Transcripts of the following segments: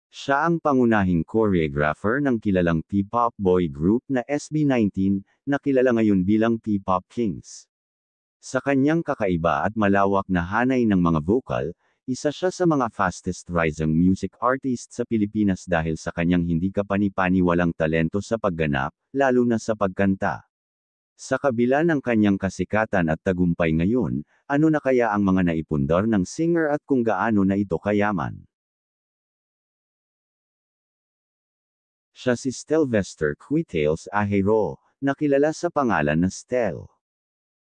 Siya ang pangunahing choreographer ng kilalang P-pop boy group na SB19, na kilala ngayon bilang P-pop Kings. Sa kanyang kakaiba at malawak na hanay ng mga vocal, isa siya sa mga fastest rising music artist sa Pilipinas dahil sa kanyang hindi kapani-paniwalang talento sa pagganap, lalo na sa pagkanta. Sa kabila ng kanyang kasikatan at tagumpay ngayon, ano na kaya ang mga naipundar ng singer at kung gaano na ito kayaman? Siya si Stelvester Quitails Ahero, na kilala sa pangalan na Stel.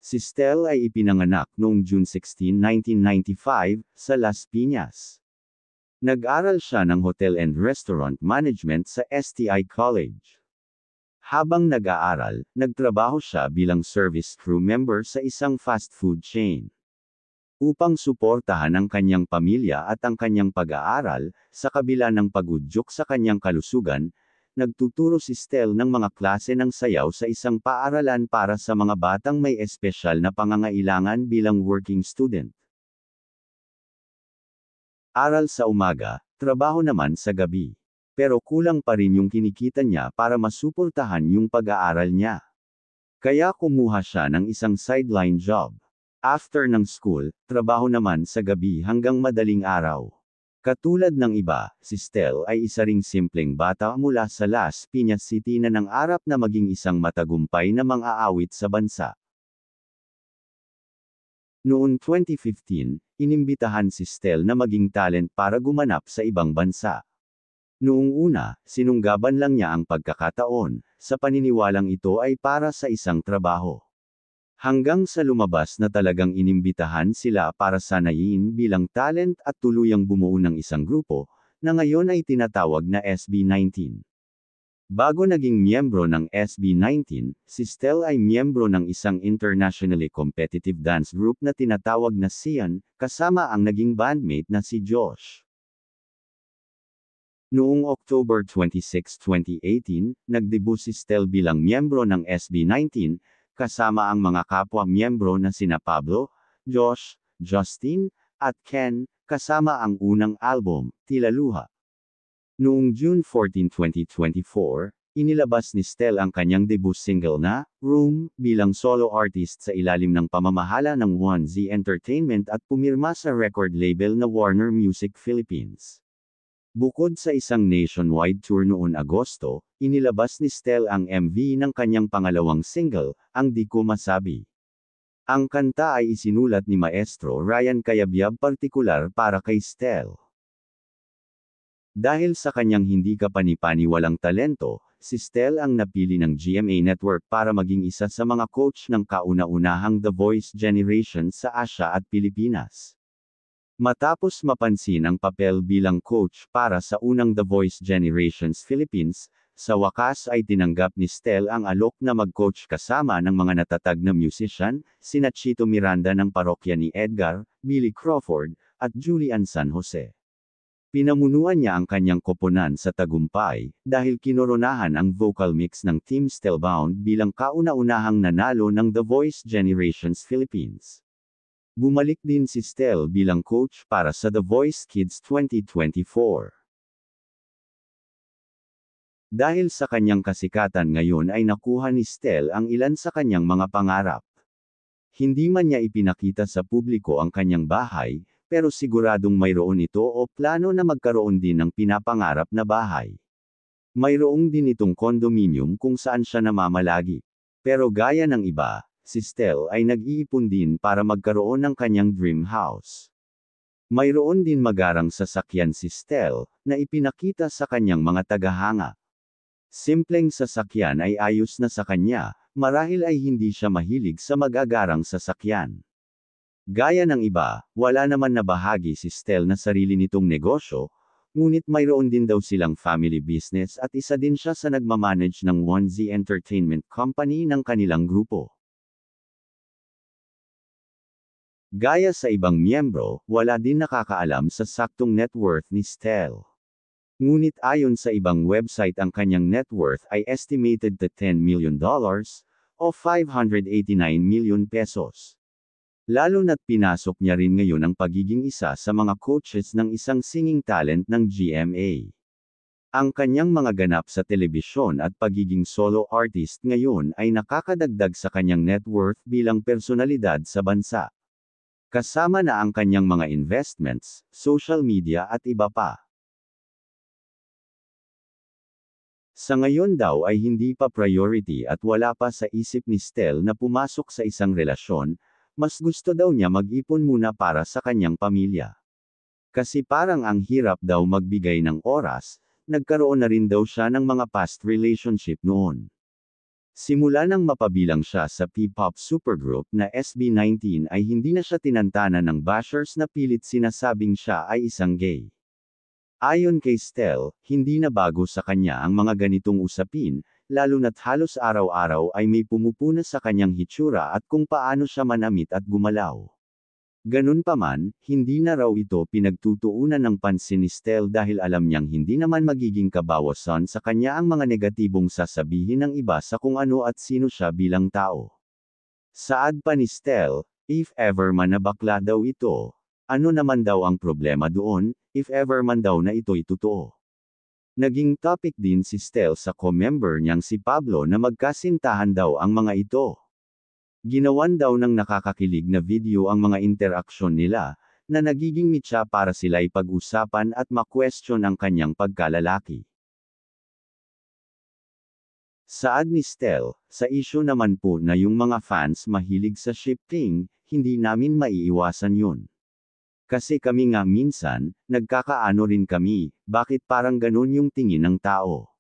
Si Stel ay ipinanganak noong June 16, 1995, sa Las Piñas. Nag-aral siya ng Hotel and Restaurant Management sa STI College. Habang nag-aaral, nagtrabaho siya bilang service crew member sa isang fast food chain. Upang suportahan ang kanyang pamilya at ang kanyang pag-aaral, sa kabila ng pag-udyok sa kanyang kalusugan, nagtuturo si Stel ng mga klase ng sayaw sa isang paaralan para sa mga batang may espesyal na pangangailangan bilang working student. Aral sa umaga, trabaho naman sa gabi. Pero kulang pa rin yung kinikita niya para masuportahan yung pag-aaral niya. Kaya kumuha siya ng isang sideline job. After ng school, trabaho naman sa gabi hanggang madaling araw. Katulad ng iba, si Stel ay isa ring simpleng bata mula sa Las Piñas City na nangarap na maging isang matagumpay na mang-aawit sa bansa. Noong 2015, inimbitahan si Stel na maging talent para gumanap sa ibang bansa. Noong una, sinunggaban lang niya ang pagkakataon, sa paniniwalang ito ay para sa isang trabaho. Hanggang sa lumabas na talagang inimbitahan sila para sanayin bilang talent at tuluyang bumuo ng isang grupo, na ngayon ay tinatawag na SB19. Bago naging miyembro ng SB19, si Stel ay miyembro ng isang internationally competitive dance group na tinatawag na Sian, kasama ang naging bandmate na si Josh. Noong October 26, 2018, nagdebut si Stel bilang miyembro ng SB19, kasama ang mga kapwa-miyembro na sina Pablo, Josh, Justin, at Ken, kasama ang unang album, Tila Luha. Noong June 14, 2024, inilabas ni Stel ang kanyang debut single na, Room, bilang solo artist sa ilalim ng pamamahala ng 1Z Entertainment at pumirma sa record label na Warner Music Philippines. Bukod sa isang nationwide tour noon Agosto, inilabas ni Stel ang MV ng kanyang pangalawang single, Ang Di Ko Masabi. Ang kanta ay isinulat ni Maestro Ryan Cayabyab partikular para kay Stel. Dahil sa kanyang hindi kapani-paniwalang talento, si Stel ang napili ng GMA Network para maging isa sa mga coach ng kauna-unahang The Voice generation sa Asia at Pilipinas. Matapos mapansin ang papel bilang coach para sa unang The Voice Generations Philippines, sa wakas ay tinanggap ni Stel ang alok na mag-coach kasama ng mga natatag na musician, sina Chito Miranda ng parokya ni Edgar, Billy Crawford, at Julian San Jose. Pinamunuan niya ang kanyang koponan sa tagumpay, dahil kinoronahan ang vocal mix ng Team Stelbound bilang kauna-unahang nanalo ng The Voice Generations Philippines. Bumalik din si Stel bilang coach para sa The Voice Kids 2024. Dahil sa kanyang kasikatan ngayon ay nakuha ni Stel ang ilan sa kanyang mga pangarap. Hindi man niya ipinakita sa publiko ang kanyang bahay, pero siguradong mayroon ito o plano na magkaroon din ng pinapangarap na bahay. Mayroong din itong condominium kung saan siya namamalagi. Pero gaya ng iba, si Stel ay nag-iipon din para magkaroon ng kanyang dream house. Mayroon din magarang sasakyan si Stel, na ipinakita sa kanyang mga tagahanga. Simpleng sasakyan ay ayos na sa kanya, marahil ay hindi siya mahilig sa magagarang sasakyan. Gaya ng iba, wala naman na bahagi si Stel na sarili nitong negosyo, ngunit mayroon din daw silang family business at isa din siya sa nagmamanage ng 1Z Entertainment Company ng kanilang grupo. Gaya sa ibang miyembro, wala din nakakaalam sa saktong net worth ni Stel. Ngunit ayon sa ibang website ang kanyang net worth ay estimated to $10 million, o 589 million pesos. Lalo na't pinasok niya rin ngayon ang pagiging isa sa mga coaches ng isang singing talent ng GMA. Ang kanyang mga ganap sa telebisyon at pagiging solo artist ngayon ay nakakadagdag sa kanyang net worth bilang personalidad sa bansa. Kasama na ang kanyang mga investments, social media at iba pa. Sa ngayon daw ay hindi pa priority at wala pa sa isip ni Stel na pumasok sa isang relasyon, mas gusto daw niya mag-ipon muna para sa kanyang pamilya. Kasi parang ang hirap daw magbigay ng oras, nagkaroon na rin daw siya ng mga past relationship noon. Simula nang mapabilang siya sa P-pop supergroup na SB19 ay hindi na siya tinantana ng bashers na pilit sinasabing siya ay isang gay. Ayon kay Stel, hindi na bago sa kanya ang mga ganitong usapin, lalo na't halos araw-araw ay may pumupuna sa kanyang hitsura at kung paano siya manamit at gumalaw. Ganun pa man, hindi na raw ito pinagtutuunan ng pansin ni Stel dahil alam niyang hindi naman magiging kabawasan sa kanya ang mga negatibong sasabihin ng iba sa kung ano at sino siya bilang tao. Saad pa ni Stel, if ever man na bakla daw ito, ano naman daw ang problema doon, if ever man daw na ito'y totoo. Naging topic din si Stel sa co-member niyang si Pablo na magkasintahan daw ang mga ito. Ginawan daw ng nakakakilig na video ang mga interaksyon nila, na nagiging mitya para sila'y pag-usapan at ma-question ang kanyang pagkalalaki. Saad ni Stel, sa issue naman po na yung mga fans mahilig sa shipping, hindi namin maiiwasan yun. Kasi kami nga minsan, nagkakaano rin kami, bakit parang ganun yung tingin ng tao.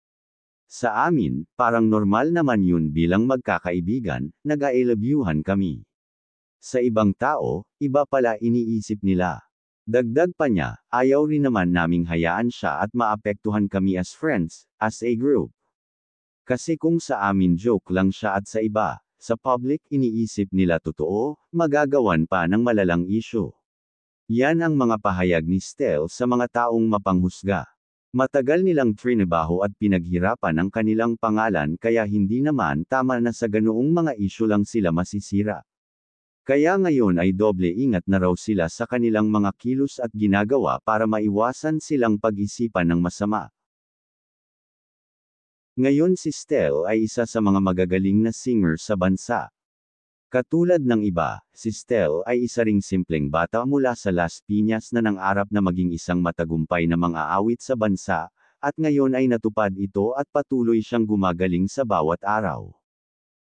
Sa amin, parang normal naman yun bilang magkakaibigan, nag-I love youhan kami. Sa ibang tao, iba pala iniisip nila. Dagdag pa niya, ayaw rin naman naming hayaan siya at maapektuhan kami as friends, as a group. Kasi kung sa amin joke lang siya at sa iba, sa public iniisip nila totoo, magagawan pa ng malalang issue. Yan ang mga pahayag ni Stel sa mga taong mapanghusga. Matagal nilang trinabaho at pinaghirapan ang kanilang pangalan kaya hindi naman tama na sa ganoong mga isyu lang sila masisira. Kaya ngayon ay doble ingat na raw sila sa kanilang mga kilos at ginagawa para maiwasan silang pag-isipan ng masama. Ngayon si Stel ay isa sa mga magagaling na singer sa bansa. Katulad ng iba, si Stel ay isa ring simpleng bata mula sa Las Piñas na nangarap na maging isang matagumpay na mang-aawit sa bansa, at ngayon ay natupad ito at patuloy siyang gumagaling sa bawat araw.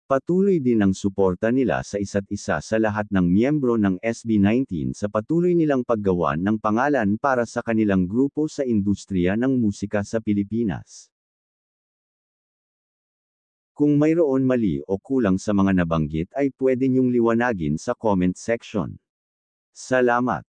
Patuloy din ang suporta nila sa isa't isa sa lahat ng miyembro ng SB19 sa patuloy nilang paggawa ng pangalan para sa kanilang grupo sa industriya ng musika sa Pilipinas. Kung mayroon mali o kulang sa mga nabanggit ay pwede niyong liwanagin sa comment section. Salamat.